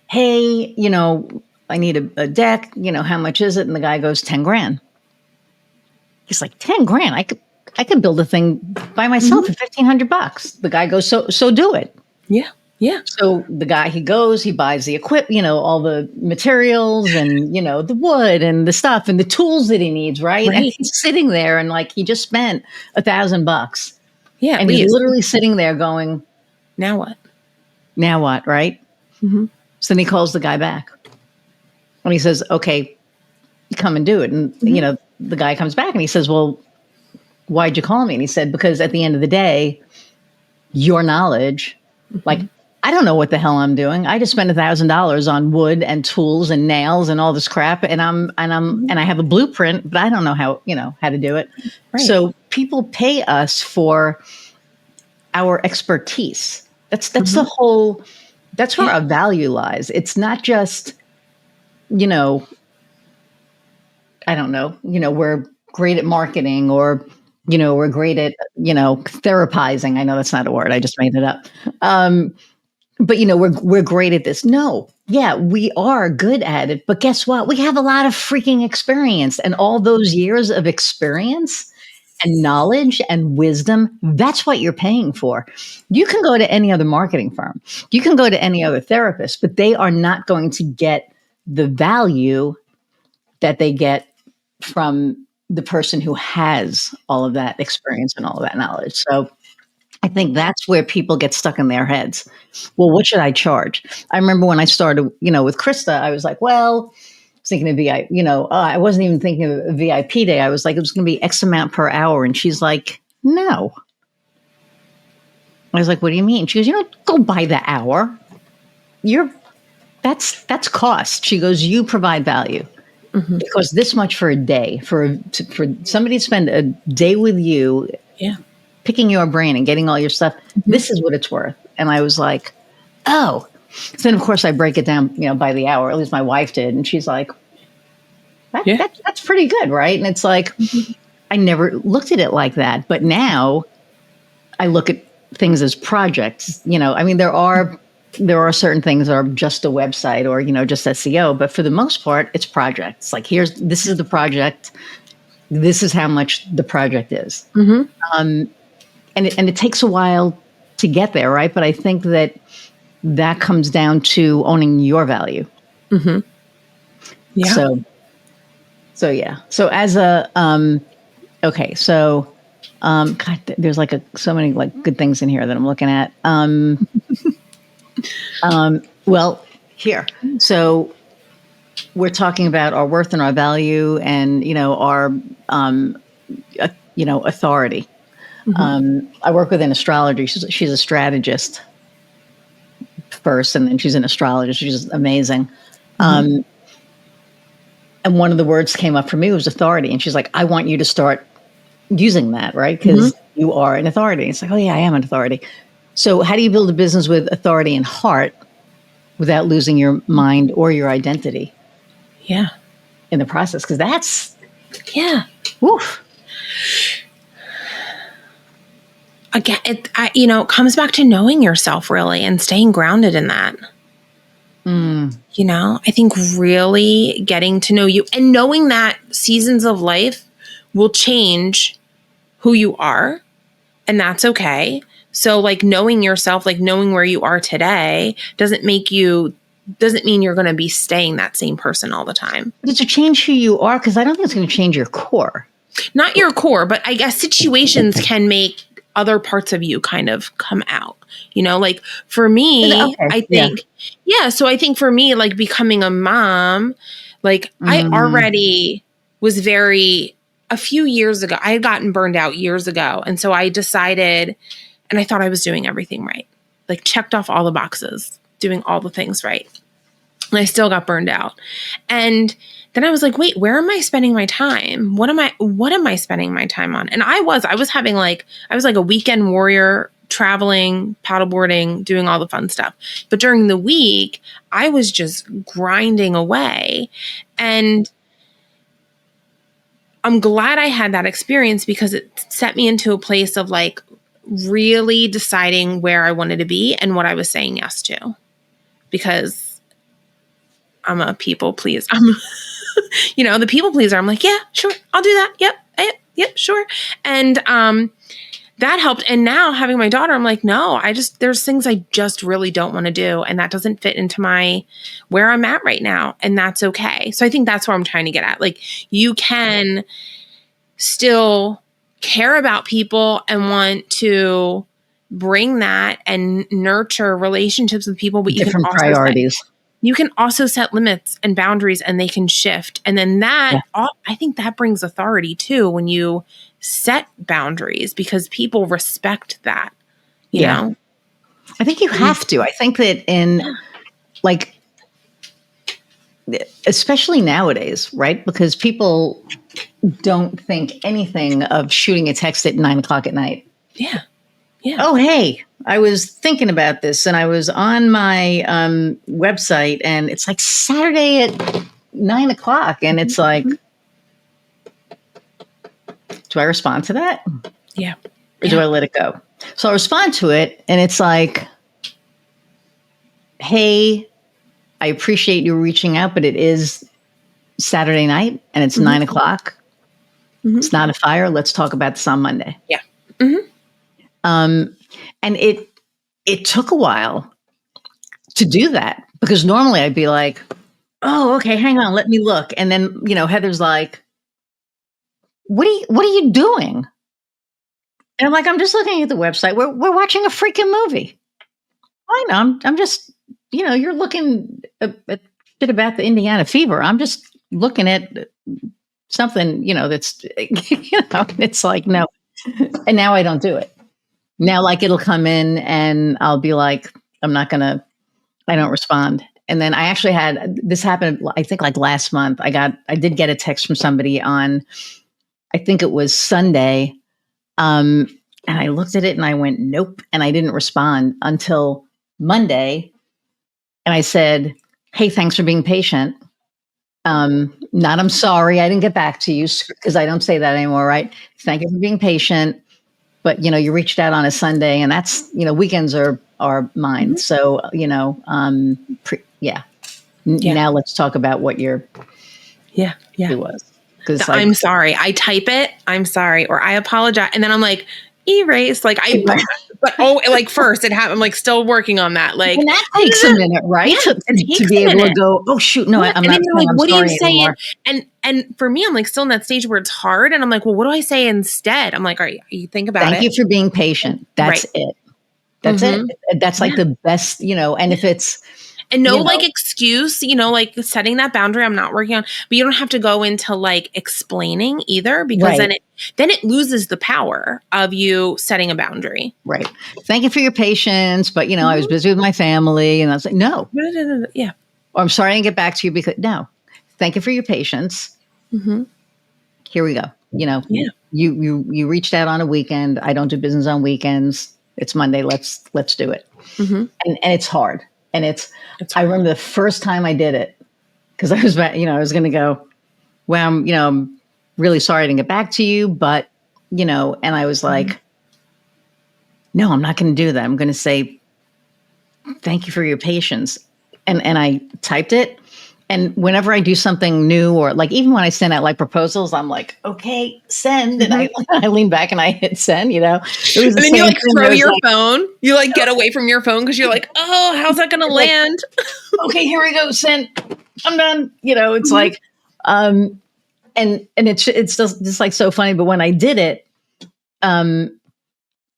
hey, you know, I need a deck, you know, how much is it? And the guy goes, 10 grand. He's like, 10 grand. I could build a thing by myself for $1,500. The guy goes, so do it. Yeah. Yeah. So the guy, he goes, he buys the equipment, you know, all the materials and, you know, the wood and the stuff and the tools that he needs. Right. And he's sitting there and like, he just spent $1,000. Yeah. And he's literally sitting there going, now what? Now what? Right. So then he calls the guy back and he says, okay, come and do it. And, you know, the guy comes back and he says, well, why'd you call me? And he said, because at the end of the day, your knowledge, like, I don't know what the hell I'm doing. I just spent $1,000 on wood and tools and nails and all this crap. And I have a blueprint, but I don't know how to do it. Right. So people pay us for our expertise. That's the whole, that's where our value lies. It's not just, you know, I don't know, you know, we're great at marketing, or, you know, we're great at, you know, therapizing. I know that's not a word. I just made it up. But, you know, we're great at this. No, yeah, we are good at it. But guess what? We have a lot of freaking experience, and all those years of experience and knowledge and wisdom, that's what you're paying for. You can go to any other marketing firm. You can go to any other therapist, but they are not going to get the value that they get from the person who has all of that experience and all of that knowledge. So I think that's where people get stuck in their heads. Well, what should I charge? I remember when I started, you know, with Krista, I was like, well, I was thinking of VIP, you know, I wasn't even thinking of a VIP day. I was like, it was going to be X amount per hour. And she's like, no. I was like, what do you mean? She goes, you don't go by the hour. That's cost. She goes, you provide value. Because this much for a day, for somebody to spend a day with you, picking your brain and getting all your stuff, this is what it's worth. And I was like, oh. So then, of course, I break it down, you know, by the hour. At least my wife did. And she's like, that's pretty good, right? And it's like, I never looked at it like that. But now I look at things as projects. You know, I mean, there are certain things that are just a website or, you know, just SEO. But for the most part, it's projects. Like, this is the project. This is how much the project is. And it takes a while to get there, right? But I think that comes down to owning your value. Mm-hmm. Yeah. So yeah. So as a okay, so God, there's like so many like good things in here that I'm looking at. Well, here. So we're talking about our worth and our value, and our authority. Mm-hmm. I work with an astrologer. She's a strategist first, and then she's an astrologist. She's amazing. Mm-hmm. And one of the words came up for me was authority, and she's like, "I want you to start using that, right? Because you are an authority." It's like, oh yeah, I am an authority. So how do you build a business with authority and heart without losing your mind or your identity? Yeah. In the process, because that's woof. Again, it comes back to knowing yourself really and staying grounded in that. I think really getting to know you and knowing that seasons of life will change who you are, and that's okay. So like knowing yourself, like knowing where you are today doesn't mean you're going to be staying that same person all the time. Does it change who you are? Because I don't think it's going to change your core. Not your core, but I guess situations can make other parts of you kind of come out. Like for me, Okay. I think, so I think for me, like becoming a mom, like I already was a few years ago, I had gotten burned out years ago. And so I decided, and I thought I was doing everything right, like checked off all the boxes, doing all the things right. And I still got burned out. And then I was like, wait, where am I spending my time? What am I spending my time on? And I was like a weekend warrior, traveling, paddleboarding, doing all the fun stuff. But during the week, I was just grinding away. And I'm glad I had that experience because it set me into a place of like really deciding where I wanted to be and what I was saying yes to. Because I'm a people pleaser. The people pleaser. I'm like, yeah, sure, I'll do that. Yep, sure. And that helped. And now having my daughter, I'm like, no, there's things I just really don't want to do. And that doesn't fit into where I'm at right now. And that's okay. So I think that's where I'm trying to get at. Like you can still care about people and want to bring that and nurture relationships with people, but different priorities. You can also set limits and boundaries and they can shift. And then I think that brings authority too when you set boundaries because people respect that, you know? I think you have to. I think that like, especially nowadays, right? Because people don't think anything of shooting a text at 9:00 at night. Yeah. Oh, hey, I was thinking about this and I was on my website and it's like Saturday at 9:00 and it's like, do I respond to that? Yeah. Or do I let it go? So I respond to it and it's like, hey, I appreciate you reaching out, but it is Saturday night and it's 9:00. Mm-hmm. It's not a fire. Let's talk about this on Monday. Yeah. Mm-hmm. And it took a while to do that because normally I'd be like, oh, okay, hang on, let me look. And then, Heather's like, what are you doing? And I'm like, I'm just looking at the website. We're watching a freaking movie. I know. I'm just, you're looking at shit about the Indiana fever. I'm just looking at something, that's, it's like, no. And now I don't do it. Now, like it'll come in and I'll be like, I don't respond. And then I actually this happened, I think like last month, I did get a text from somebody on, I think it was Sunday. And I looked at it and I went, nope. And I didn't respond until Monday. And I said, hey, thanks for being patient. Not, I'm sorry, I didn't get back to you because I don't say that anymore, right? Thank you for being patient. But, you reached out on a Sunday and that's, weekends are mine. So, now let's talk about what your it was. I'm sorry. I type it, I'm sorry, or I apologize. And then I'm like, erase. Like but like first it happened. I'm like still working on that. Like, and that takes a minute, right? Yeah, to be able to go, oh shoot, no, I'm and not. then you're like, I'm what do you sorry say? anymore. And for me, I'm like still in that stage where it's hard, and I'm like, well, what do I say instead? I'm like, all right, you think about Thank it. you for being patient. That's it. That's it. That's like the best, and if it's and no like excuse, like setting that boundary I'm not working on, but you don't have to go into like explaining either, because then it loses the power of you setting a boundary. Right. Thank you for your patience, but I was busy with my family, and I was like, no. Yeah. Or I'm sorry I didn't get back to you because no. Thank you for your patience. Here we go. You reached out on a weekend. I don't do business on weekends. It's Monday. Let's do it. And it's hard. And it's hard. I remember the first time I did it, because I was going to go, well, I'm really sorry I didn't get back to you, but and I was like, no, I'm not going to do that. I'm going to say, thank you for your patience. And I typed it. And whenever I do something new, or like even when I send out like proposals, I'm like, okay, send. And I lean back and I hit send, It was and then you like throw your phone. You like get away from your phone because you're like, oh, how's that going to land? Okay, here we go. Send. I'm done. It's like, and it's just like so funny. But when I did it,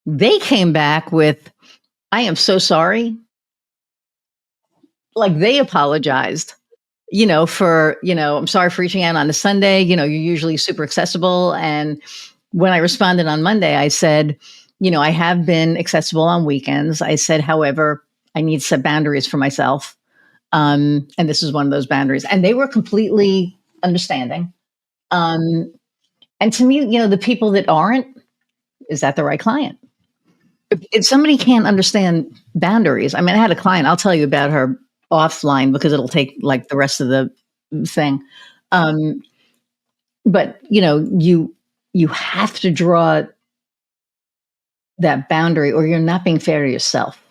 they came back with, I am so sorry. Like they apologized, for, I'm sorry for reaching out on a Sunday. You're usually super accessible. And when I responded on Monday, I said, I have been accessible on weekends. I said, however, I need to set boundaries for myself. And this is one of those boundaries. And they were completely understanding. And to me, the people that aren't, is that the right client? If somebody can't understand boundaries, I mean, I had a client, I'll tell you about her offline because it'll take like the rest of the thing. But you have to draw that boundary, or you're not being fair to yourself.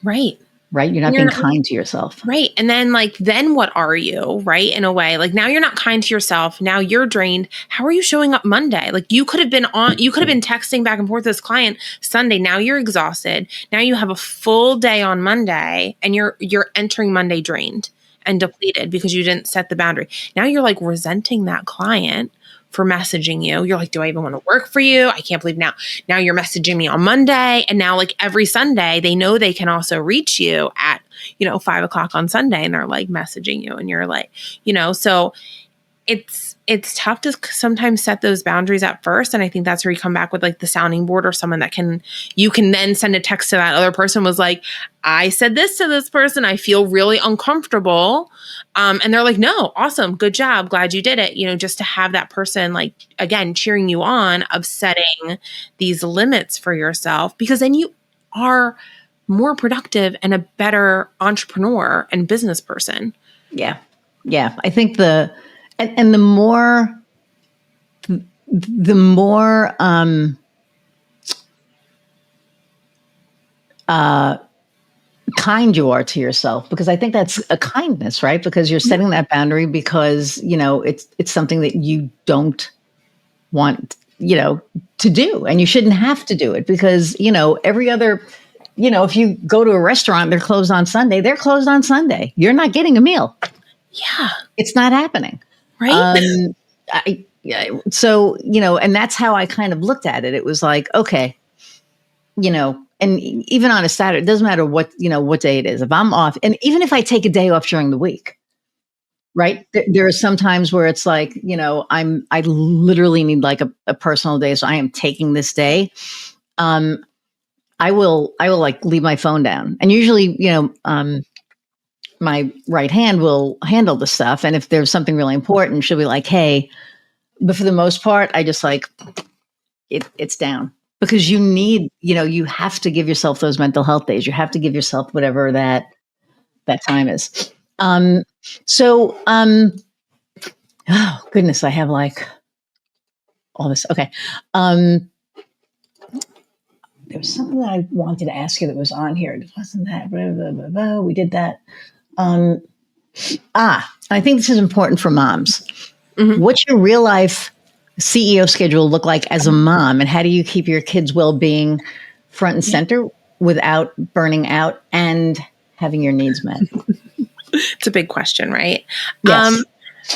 Right. Right. You're not being kind to yourself. Right. And then then what are you? Right. In a way, like now you're not kind to yourself. Now you're drained. How are you showing up Monday? Like you could have been texting back and forth with this client Sunday. Now you're exhausted. Now you have a full day on Monday and you're entering Monday drained and depleted because you didn't set the boundary. Now you're like resenting that client for messaging you. You're like, do I even want to work for you? I can't believe now you're messaging me on Monday. And now like every Sunday, they know they can also reach you at, 5:00 on Sunday, and they're like messaging you, and you're like, so it's tough to sometimes set those boundaries at first. And I think that's where you come back with like the sounding board, or someone that you can then send a text to that other person, was like, I said this to this person. I feel really uncomfortable. And they're like, no, awesome. Good job. Glad you did it. Just to have that person, like, again, cheering you on, of setting these limits for yourself, because then you are more productive and a better entrepreneur and business person. Yeah. Yeah. I think and the more kind you are to yourself, because I think that's a kindness, right? Because you're setting that boundary because, it's something that you don't want, to do, and you shouldn't have to do it because, every other, if you go to a restaurant, they're closed on Sunday, they're closed on Sunday. You're not getting a meal. Yeah. It's not happening. Right. So, and that's how I kind of looked at it. It was like, okay, and even on a Saturday, it doesn't matter what day it is. If I'm off, and even if I take a day off during the week, right? There are some times where it's like, I literally need like a personal day. So I am taking this day. I will like leave my phone down, and usually, my right hand will handle the stuff. And if there's something really important, she'll be like, hey, but for the most part, I just like it's down, because you need, you have to give yourself those mental health days. You have to give yourself whatever that time is. Oh goodness, I have like all this. Okay. There was something that I wanted to ask you that was on here. It wasn't that. Blah, blah, blah, blah. We did that. I think this is important for moms. Mm-hmm. What's your real life CEO schedule look like as a mom? And how do you keep your kids' well-being front and center without burning out and having your needs met? It's a big question, right? Yes.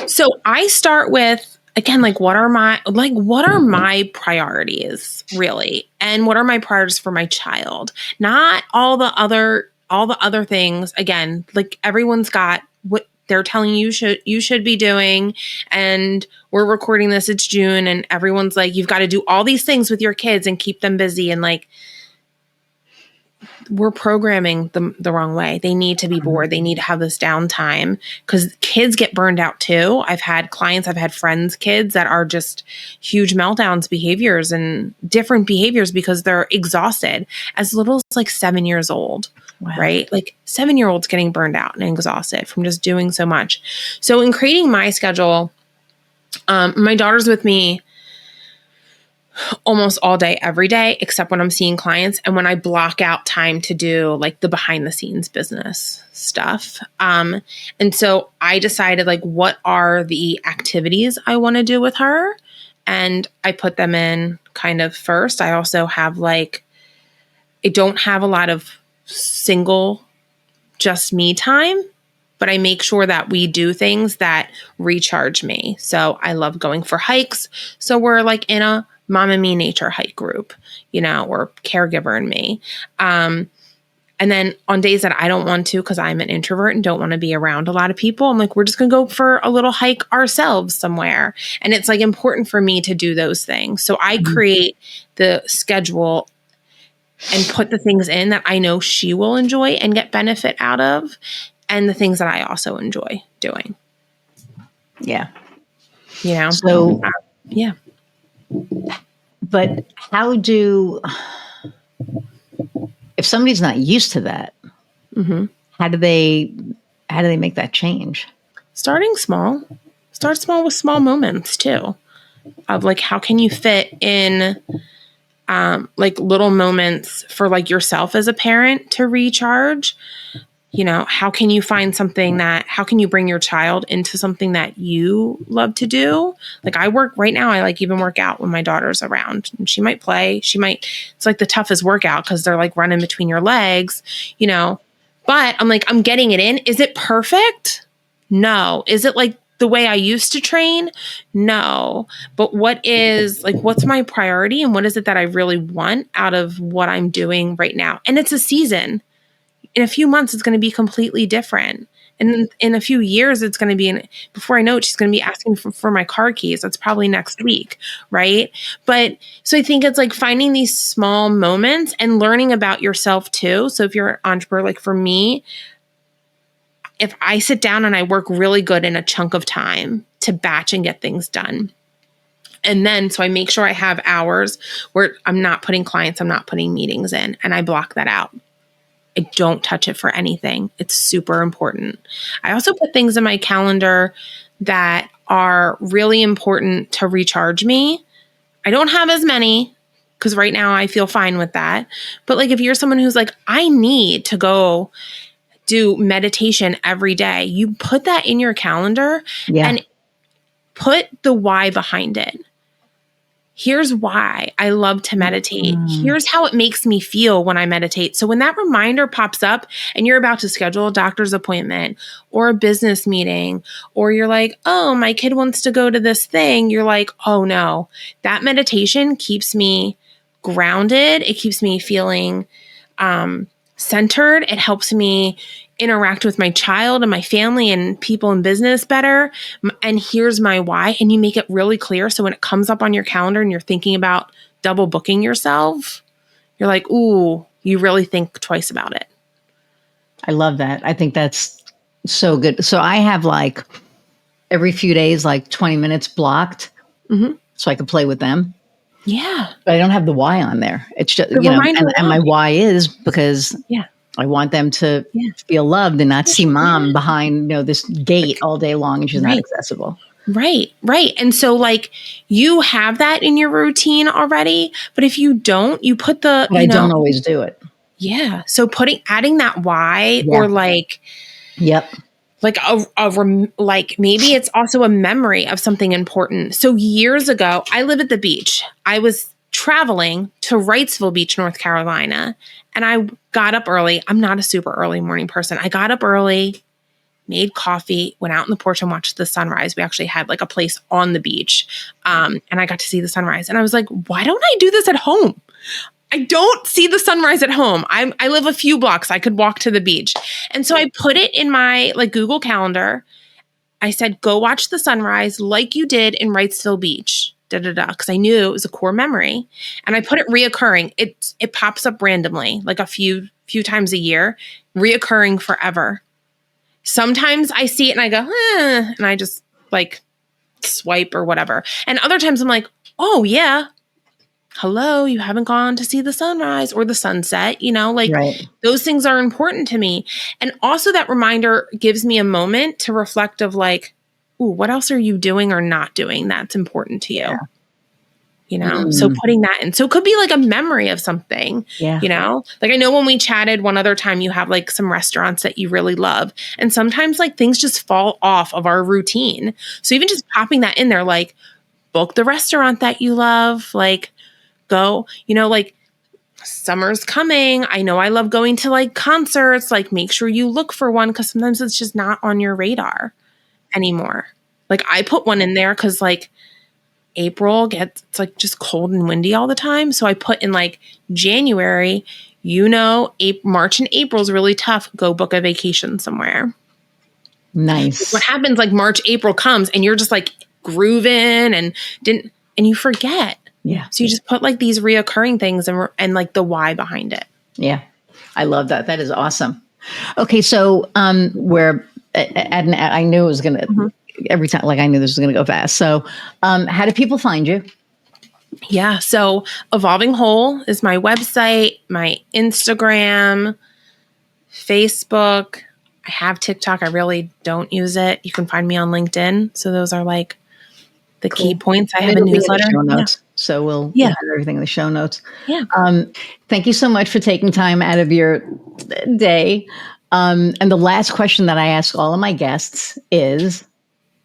So I start with, again, like what are my priorities really? And what are my priorities for my child? Not all the other things. Again, like everyone's got what they're telling you should be doing. And we're recording this, it's June, and everyone's like, you've got to do all these things with your kids and keep them busy. And like, we're programming them the wrong way. They need to be bored. They need to have this downtime because kids get burned out too. I've had friends, kids that are just huge meltdowns behaviors and different behaviors because they're exhausted as little as like 7 years old, right? Like 7-year-olds getting burned out and exhausted from just doing so much. So in creating my schedule, my daughter's with me almost all day, every day, except when I'm seeing clients and when I block out time to do like the behind the scenes business stuff. And so I decided like, what are the activities I want to do with her? And I put them in kind of first. I also have like, I don't have a lot of single, just me time, but I make sure that we do things that recharge me. So I love going for hikes. So we're like in a Mom and Me nature hike group, or caregiver and me. And then on days that I don't want to, because I'm an introvert and don't want to be around a lot of people, I'm like, we're just going to go for a little hike ourselves somewhere. And it's like important for me to do those things. So I create the schedule and put the things in that I know she will enjoy and get benefit out of, and the things that I also enjoy doing. Yeah. So, yeah. But if somebody's not used to that, how do they make that change? Starting small. Start small with small moments too, of like, how can you fit in like little moments for like yourself as a parent to recharge? How can you find how can you bring your child into something that you love to do? Like right now, I like even work out when my daughter's around, and she might play. It's like the toughest workout because they're like running between your legs, but I'm like, I'm getting it in. Is it perfect? No. Is it like the way I used to train? No. But what's my priority, and what is it that I really want out of what I'm doing right now? And it's a season. In a few months, it's going to be completely different. And in a few years, it's going to be, before I know it, she's going to be asking for my car keys. That's probably next week. Right. But so I think it's like finding these small moments and learning about yourself too. So if you're an entrepreneur, like for me, if I sit down and I work really good in a chunk of time to batch and get things done. And then, so I make sure I have hours where I'm not putting clients, I'm not putting meetings in, and I block that out. I don't touch it for anything. It's super important. I also put things in my calendar that are really important to recharge me. I don't have as many because right now I feel fine with that. But like if you're someone who's like, I need to go do meditation every day, you put that in your calendar and put the why behind it. Here's why I love to meditate. Here's how it makes me feel when I meditate. So when that reminder pops up and you're about to schedule a doctor's appointment or a business meeting, or you're like, oh, my kid wants to go to this thing. You're like, oh no, that meditation keeps me grounded. It keeps me feeling centered. It helps me interact with my child and my family and people in business better. And here's my why. And you make it really clear. So when it comes up on your calendar and you're thinking about double booking yourself, you're like, ooh, you really think twice about it. I love that. I think that's so good. So I have like every few days, like 20 minutes blocked so I can play with them. Yeah. But I don't have the why on there. It's just, and my why is because I want them to feel loved and not see mom behind, this gate all day long and she's not accessible. Right. And so like you have that in your routine already, but if you don't, you put the, I don't always do it. Yeah. So adding that why or like, like like maybe it's also a memory of something important. So years ago, I live at the beach. I was traveling to Wrightsville Beach, North Carolina, and I got up early. I'm not a super early morning person. I got up early, made coffee, went out on the porch and watched the sunrise. We actually had like a place on the beach, and I got to see the sunrise. And I was like, why don't I do this at home? I don't see the sunrise at home. I live a few blocks. I could walk to the beach. And so I put it in my like Google Calendar. I said, go watch the sunrise like you did in Wrightsville Beach, because I knew it was a core memory. And I put it reoccurring. It pops up randomly, like a few times a year, reoccurring forever. Sometimes I see it and I go, and I just like swipe or whatever. And other times I'm like, oh yeah, hello, you haven't gone to see the sunrise or the sunset, like Right. those things are important to me. And also that reminder gives me a moment to reflect of like, ooh, what else are you doing or not doing that's important to you? So putting that in. So it could be like a memory of something, like I know when we chatted one other time, you have like some restaurants that you really love. And sometimes like things just fall off of our routine. So even just popping that in there, like book the restaurant that you love, like go, like summer's coming. I know I love going to like concerts, like make sure you look for one because sometimes it's just not on your radar anymore. Like I put one in there because like April it's like just cold and windy all the time. So I put in like January, March and April is really tough. Go book a vacation somewhere. Nice. What happens like March, April comes and you're just like grooving and you forget. Yeah. So you just put like these reoccurring things and like the why behind it. Yeah. I love that. That is awesome. Okay. So we're I knew it was going to, every time, like I knew this was going to go fast. So how do people find you? Yeah. So Evolving Whole is my website, my Instagram, Facebook. I have TikTok. I really don't use it. You can find me on LinkedIn. So those are like the key points. I have a newsletter. Show notes. Yeah. So we'll have everything in the show notes. Yeah. Thank you so much for taking time out of your day. And the last question that I ask all of my guests is,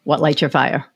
what lights your fire?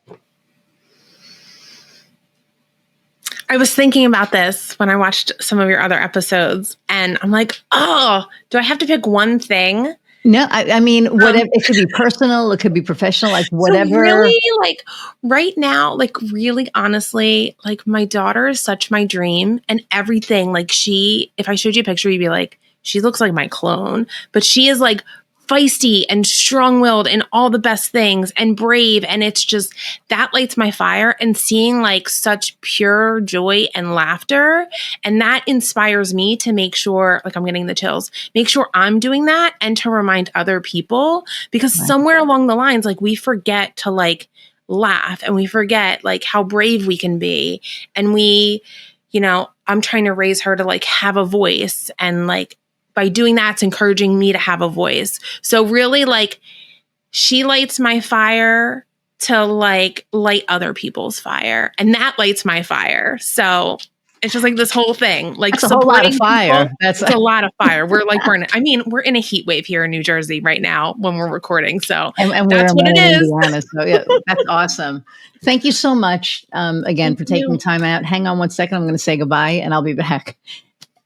I was thinking about this when I watched some of your other episodes, and I'm like, oh, do I have to pick one thing? No, I mean, whatever. It could be personal. It could be professional, like whatever. So really, like right now, like really honestly, like my daughter is such my dream and everything. Like if I showed you a picture, you'd be like, she looks like my clone, but she is like feisty and strong-willed and all the best things and brave. And it's just, that lights my fire, and seeing like such pure joy and laughter. And that inspires me to make sure, like I'm getting the chills, make sure I'm doing that and to remind other people, because somewhere along the lines, like we forget to like laugh and we forget like how brave we can be. And I'm trying to raise her to like have a voice, and like, by doing that, it's encouraging me to have a voice. So really, like, she lights my fire to like light other people's fire, and that lights my fire. So it's just like this whole thing, like that's a whole lot of fire. It's a lot of fire. We're like burning. I mean, we're in a heat wave here in New Jersey right now when we're recording. So and that's what it is. Indiana, so yeah, that's awesome. Thank you so much again for taking time out. Hang on one second. I'm going to say goodbye, and I'll be back.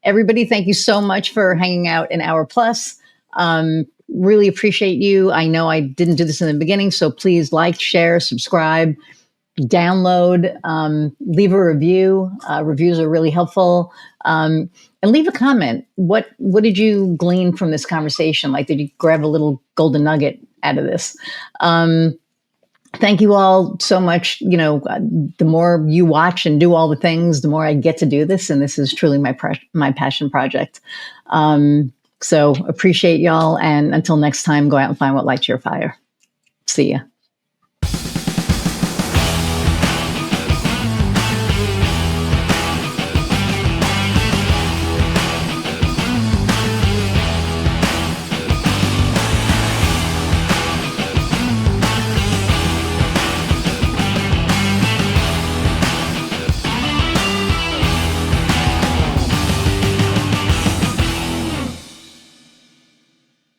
Everybody, thank you so much for hanging out an hour plus. Really appreciate you. I know I didn't do this in the beginning, so please like, share, subscribe, download, leave a review. Reviews are really helpful. And leave a comment. What did you glean from this conversation? Like, did you grab a little golden nugget out of this? Thank you all so much. The more you watch and do all the things, the more I get to do this. And this is truly my passion project. So appreciate y'all. And until next time, go out and find what lights your fire. See ya.